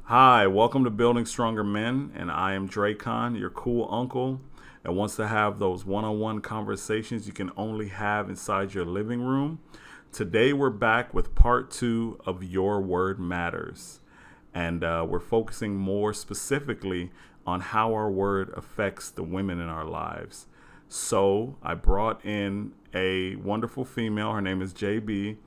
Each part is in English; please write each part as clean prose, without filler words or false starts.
Hi, welcome to Building Stronger Men, and I am Dracon, your cool uncle that wants to have those one-on-one conversations you can only have inside your living room. Today we're back with part two of Your Word Matters, and we're focusing more specifically on how our word affects the women in our lives. So I brought in a wonderful female. Her name is JB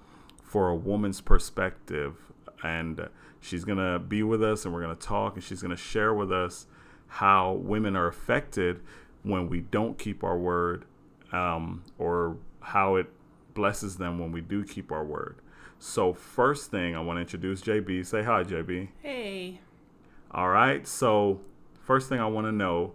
for a woman's perspective. And she's going to be with us and we're going to talk and she's going to share with us how women are affected when we don't keep our word, or how it blesses them when we do keep our word. So, first thing I want to introduce JB. Say hi, JB. Hey. All right. So, first thing I want to know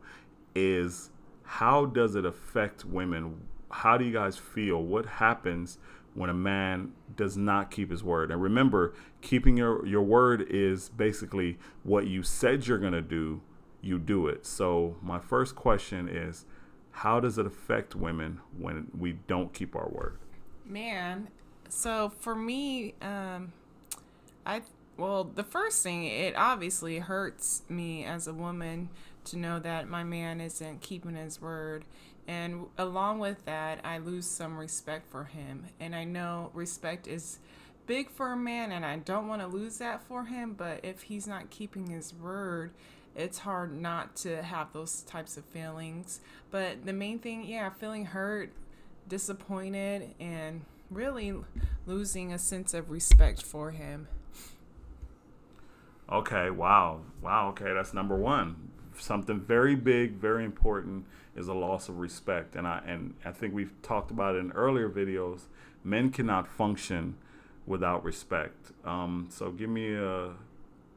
is how does it affect women? How do you guys feel? What happens when a man does not keep his word? And remember, keeping your word is basically what you said you're going to do, you do it. So my first question is, how does it affect women when we don't keep our word? Man, so for me, I well, the first thing, it obviously hurts me as a woman to know that my man isn't keeping his word. And along with that, I lose some respect for him. And I know respect is big for a man, and I don't want to lose that for him. But if he's not keeping his word, it's hard not to have those types of feelings. But the main thing, yeah, feeling hurt, disappointed, and really losing a sense of respect for him. Okay, wow. Wow, okay, that's number one. Something very big, very important is a loss of respect. And I think we've talked about it in earlier videos. Men cannot function without respect. So give me a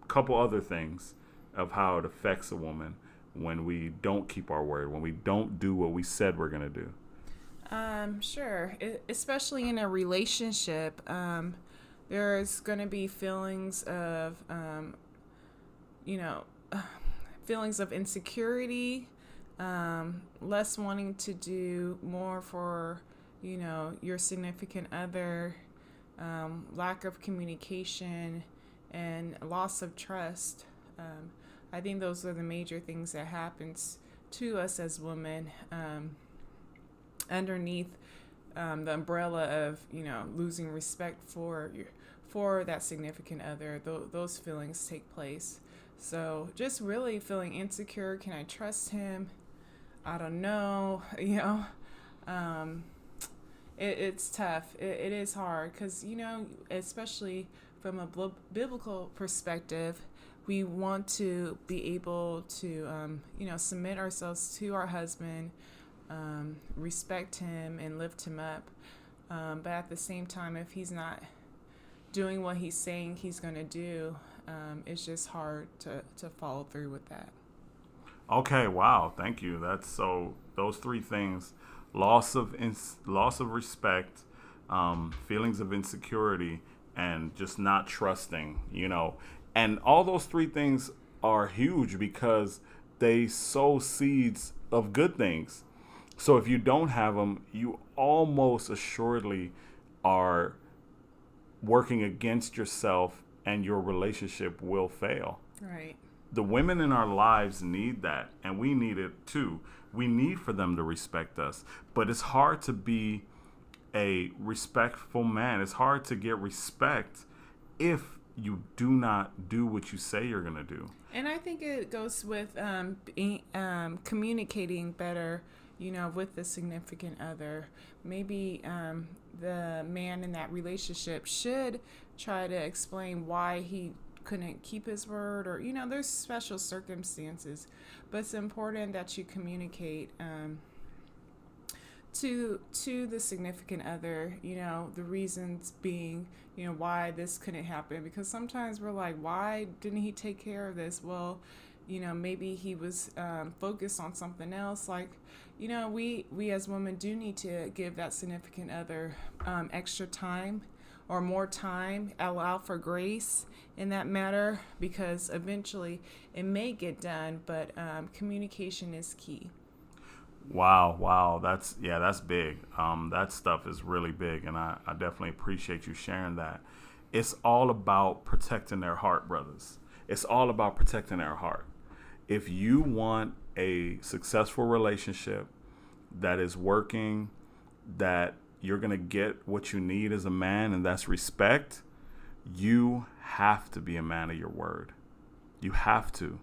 couple other things of how it affects a woman when we don't keep our word, when we don't do what we said we're gonna do. Sure. Especially in a relationship, there's going to be feelings of, you know, feelings of insecurity, less wanting to do more for, your significant other, lack of communication, and loss of trust. I think those are the major things that happens to us as women. Underneath the umbrella of losing respect for that significant other, those feelings take place. So just really feeling insecure. Can I trust him? I don't know. Um, it's tough. It is hard because especially from a biblical perspective, we want to be able to submit ourselves to our husband, respect him and lift him up. But at the same time, if he's not doing what he's saying he's going to do, it's just hard to follow through with that. Okay, wow, thank you. That's so those three things: loss of respect, feelings of insecurity, and just not trusting. And all those three things are huge because they sow seeds of good things. So if you don't have them, you almost assuredly are working against yourself, and your relationship will fail. Right. The women in our lives need that, and we need it too. We need for them to respect us, but it's hard to be a respectful man. It's hard to get respect if you do not do what you say you're going to do. And I think it goes with communicating better, with the significant other. Maybe the man in that relationship should try to explain why he couldn't keep his word, or there's special circumstances, but it's important that you communicate to the significant other, the reasons being, why this couldn't happen. Because sometimes we're like, why didn't he take care of this? Well, maybe he was focused on something else. Like, we as women do need to give that significant other extra time or more time, allow for grace in that matter, because eventually it may get done, but communication is key. Wow, that's big. That stuff is really big, and I definitely appreciate you sharing that. It's all about protecting their heart, brothers. It's all about protecting our heart. If you want a successful relationship that is working, that you're going to get what you need as a man, and that's respect, you have to be a man of your word. You have to.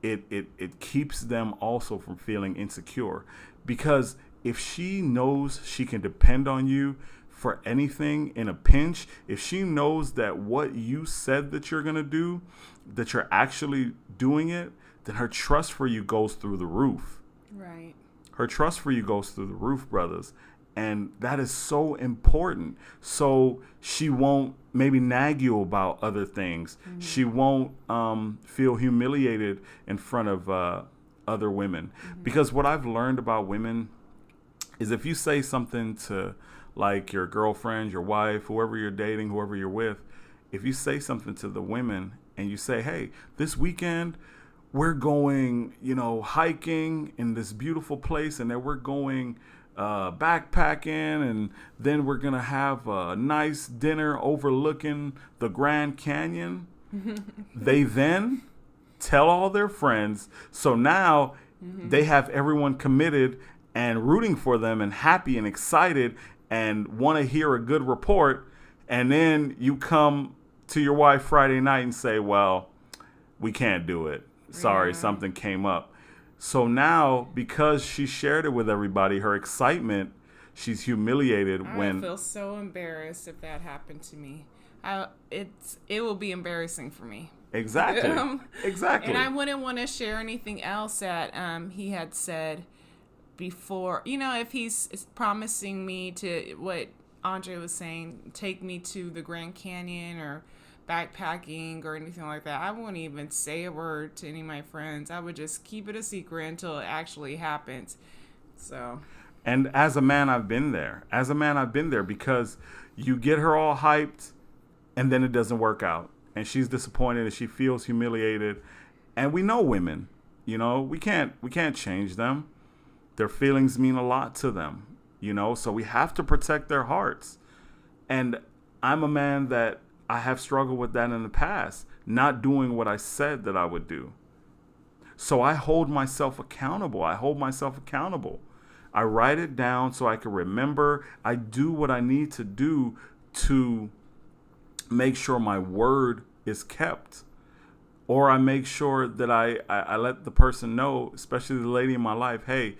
It keeps them also from feeling insecure, because if she knows she can depend on you for anything in a pinch, if she knows that what you said that you're going to do, that you're actually doing it, then her trust for you goes through the roof. Right. Her trust for you goes through the roof, brothers. And that is so important. So she won't maybe nag you about other things. Mm-hmm. She won't feel humiliated in front of other women. Mm-hmm. Because what I've learned about women is if you say something to like your girlfriend, your wife, whoever you're dating, whoever you're with, if you say something to the women and you say, hey, this weekend we're going, hiking in this beautiful place, and then we're going backpacking, and then we're going to have a nice dinner overlooking the Grand Canyon. They then tell all their friends. So now they have everyone committed and rooting for them and happy and excited and want to hear a good report. And then you come to your wife Friday night and say, well, we can't do it. Sorry, something came up. So now, because she shared it with everybody, her excitement, she's humiliated I feel so embarrassed if that happened to me. It will be embarrassing for me. Exactly. Exactly. And I wouldn't want to share anything else that he had said before. If he's promising me to, what Andre was saying, take me to the Grand Canyon or backpacking or anything like that, I wouldn't even say a word to any of my friends. I would just keep it a secret until it actually happens. So. And as a man, I've been there. Because you get her all hyped and then it doesn't work out. And she's disappointed and she feels humiliated. And we know women, we can't change them. Their feelings mean a lot to them, so we have to protect their hearts. And I'm a man that I have struggled with that in the past, not doing what I said that I would do. So I hold myself accountable. I write it down so I can remember. I do what I need to do to make sure my word is kept. Or I make sure that I let the person know, especially the lady in my life, hey,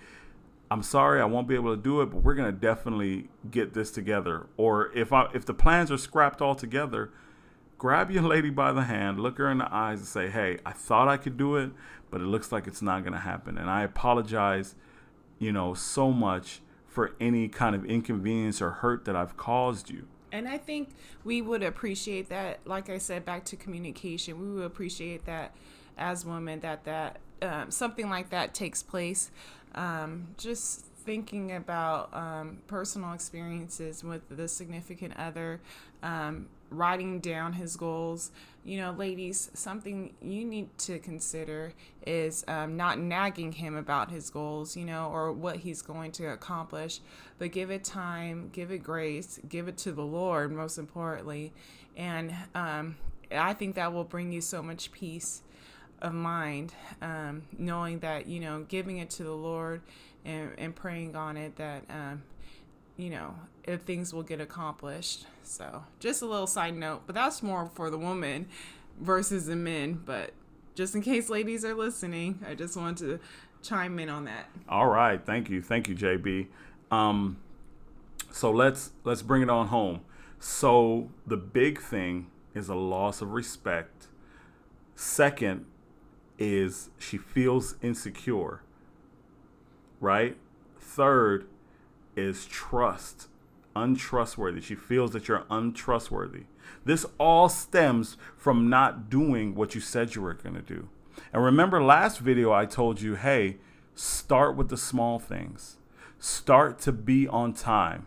I'm sorry, I won't be able to do it, but we're going to definitely get this together. Or if the plans are scrapped altogether, grab your lady by the hand, look her in the eyes and say, hey, I thought I could do it, but it looks like it's not going to happen. And I apologize, so much for any kind of inconvenience or hurt that I've caused you. And I think we would appreciate that, like I said, back to communication. We would appreciate that as women, that something like that takes place. Just thinking about personal experiences with the significant other, writing down his goals. Ladies, something you need to consider is not nagging him about his goals, or what he's going to accomplish, but give it time, give it grace, give it to the Lord, most importantly. And I think that will bring you so much peace of mind, knowing that, giving it to the Lord and praying on it, that, if things will get accomplished. So just a little side note, but that's more for the woman versus the men. But just in case ladies are listening, I just want to chime in on that. All right. Thank you, JB. So let's bring it on home. So the big thing is a loss of respect. Second is she feels insecure, right? Third is trust, untrustworthy. She feels that you're untrustworthy. This all stems from not doing what you said you were going to do. And remember last video I told you, hey, start with the small things. Start to be on time.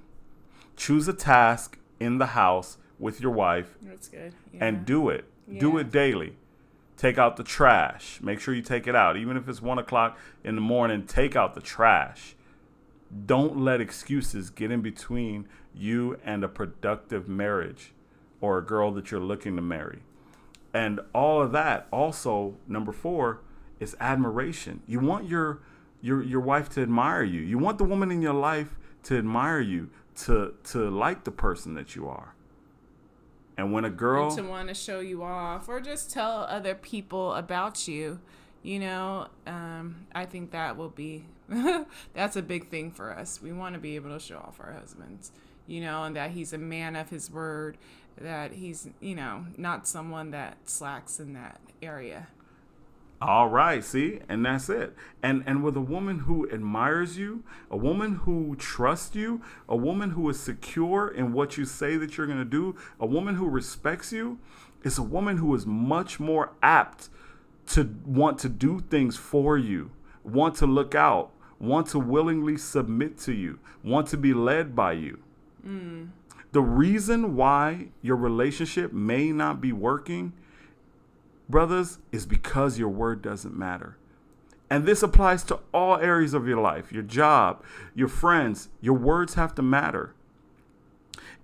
Choose a task in the house with your wife. That's good. Yeah. And do it. Yeah. Do it daily. Take out the trash. Make sure you take it out. Even if it's 1 o'clock in the morning, take out the trash. Don't let excuses get in between you and a productive marriage or a girl that you're looking to marry. And all of that also, number 4, is admiration. You want your wife to admire you. You want the woman in your life to admire you, to like the person that you are. And when a girl... And to want to show you off or just tell other people about you, I think that will be... that's a big thing for us. We want to be able to show off our husbands, and that he's a man of his word, that he's, not someone that slacks in that area. All right, see, and that's it. And with a woman who admires you, a woman who trusts you, a woman who is secure in what you say that you're going to do, a woman who respects you, is a woman who is much more apt to want to do things for you, want to look out, want to willingly submit to you, want to be led by you. The reason why your relationship may not be working, brothers, is because your word doesn't matter. And this applies to all areas of your life, your job, your friends. Your words have to matter.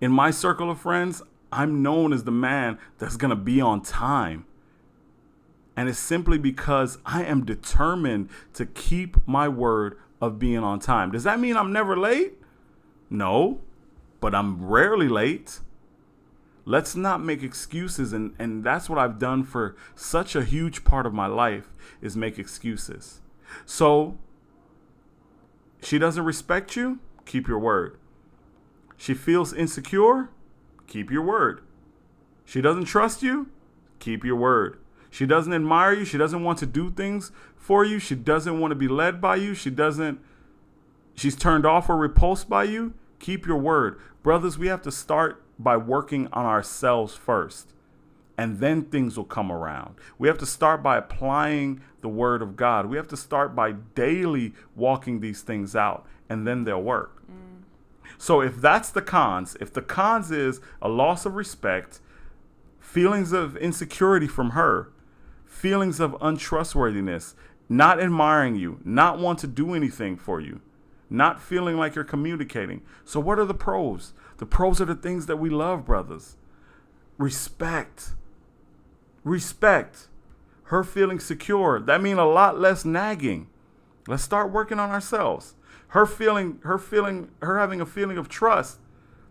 In my circle of friends, I'm known as the man that's going to be on time. And it's simply because I am determined to keep my word of being on time. Does that mean I'm never late? No, but I'm rarely late. Let's not make excuses. And that's what I've done for such a huge part of my life, is make excuses. So she doesn't respect you, keep your word. She feels insecure, keep your word. She doesn't trust you, keep your word. She doesn't admire you. She doesn't want to do things for you. She doesn't want to be led by you. She's turned off or repulsed by you. Keep your word. Brothers, we have to start by working on ourselves first, and then things will come around. We have to start by applying the word of God. We have to start by daily walking these things out, and then they'll work. So if that's the cons, if the cons is a loss of respect, feelings of insecurity from her, feelings of untrustworthiness, not admiring you, not want to do anything for you, not feeling like you're communicating. So what are the pros? The pros are the things that we love, brothers. Respect. Her feeling secure. That means a lot less nagging. Let's start working on ourselves. Her having a feeling of trust.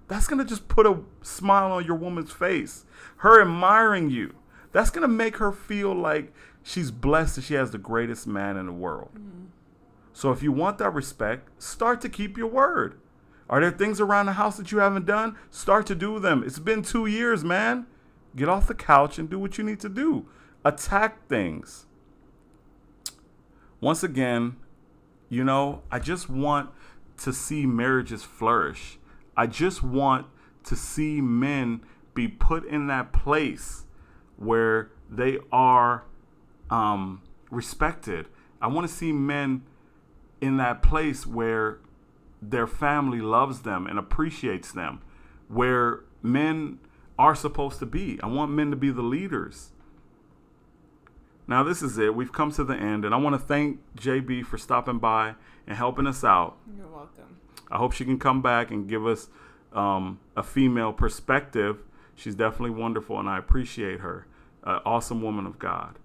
That's going to just put a smile on your woman's face. Her admiring you. That's going to make her feel like she's blessed and she has the greatest man in the world. So if you want that respect, start to keep your word. Are there things around the house that you haven't done? Start to do them. It's been 2 years, man. Get off the couch and do what you need to do. Attack things. Once again, I just want to see marriages flourish. I just want to see men be put in that place where they are respected. I want to see men in that place where their family loves them and appreciates them, where men are supposed to be. I want men to be the leaders. Now, this is it. We've come to the end, and I want to thank JB for stopping by and helping us out. You're welcome. I hope she can come back and give us a female perspective. She's definitely wonderful, and I appreciate her. Awesome woman of God.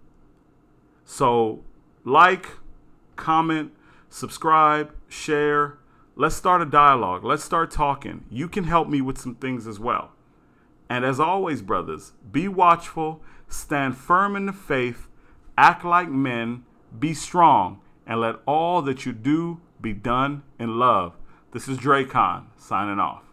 So, like, comment, subscribe, share. Let's start a dialogue. Let's start talking. You can help me with some things as well. And as always, brothers, be watchful, stand firm in the faith, act like men, be strong, and let all that you do be done in love. This is Dre Khan signing off.